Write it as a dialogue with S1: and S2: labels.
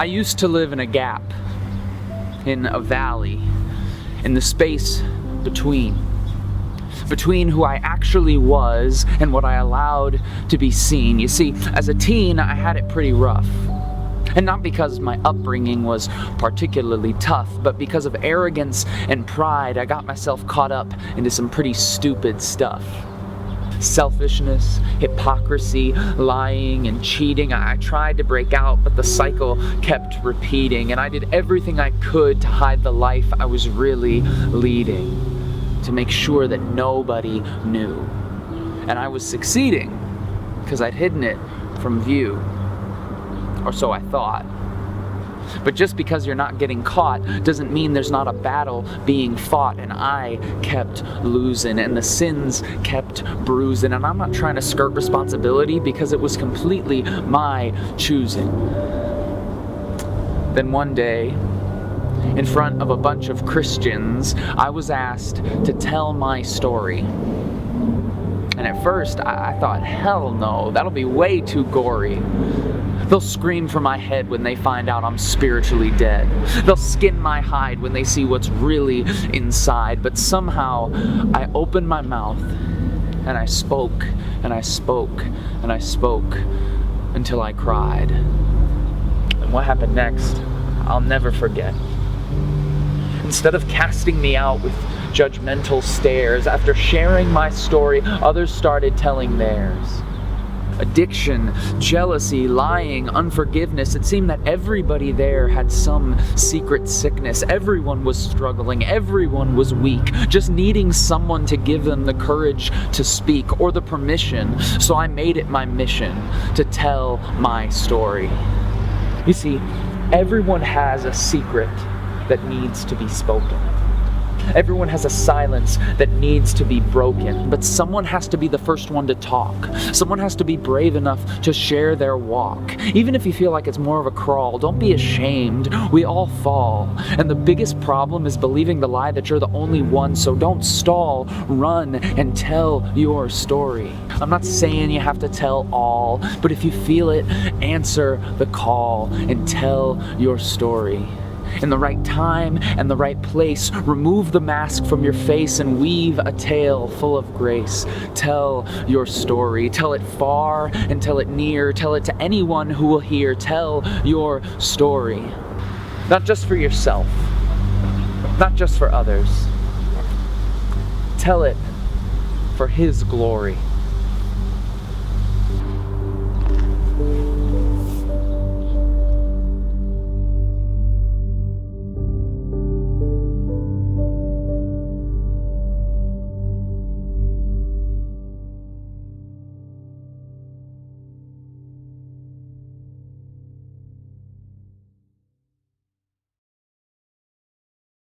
S1: I used to live in a gap, in a valley, in the space between who I actually was and what I allowed to be seen. You see, as a teen, I had it pretty rough. And not because my upbringing was particularly tough, but because of arrogance and pride, I got myself caught up into some pretty stupid stuff. Selfishness, hypocrisy, lying, and cheating. I tried to break out, but the cycle kept repeating, and I did everything I could to hide the life I was really leading, to make sure that nobody knew. And I was succeeding, because I'd hidden it from view. Or so I thought. But just because you're not getting caught doesn't mean there's not a battle being fought, and I kept losing, and the sins kept bruising, and I'm not trying to skirt responsibility because it was completely my choosing. Then one day, in front of a bunch of Christians, I was asked to tell my story. And at first, I thought, hell no, that'll be way too gory. They'll scream for my head when they find out I'm spiritually dead. They'll skin my hide when they see what's really inside. But somehow, I opened my mouth, and I spoke, and I spoke, and I spoke, until I cried. And what happened next, I'll never forget. Instead of casting me out with judgmental stares, after sharing my story, others started telling theirs. Addiction, jealousy, lying, unforgiveness. It seemed that everybody there had some secret sickness. Everyone was struggling. Everyone was weak, just needing someone to give them the courage to speak or the permission. So I made it my mission to tell my story. You see, everyone has a secret that needs to be spoken. Everyone has a silence that needs to be broken, but someone has to be the first one to talk. Someone has to be brave enough to share their walk. Even if you feel like it's more of a crawl, don't be ashamed. We all fall. And the biggest problem is believing the lie that you're the only one, so don't stall. Run and tell your story. I'm not saying you have to tell all, but if you feel it, answer the call and tell your story. In the right time and the right place, remove the mask from your face and weave a tale full of grace. Tell your story. Tell it far and tell it near. Tell it to anyone who will hear. Tell your story. Not just for yourself. Not just for others. Tell it for His glory.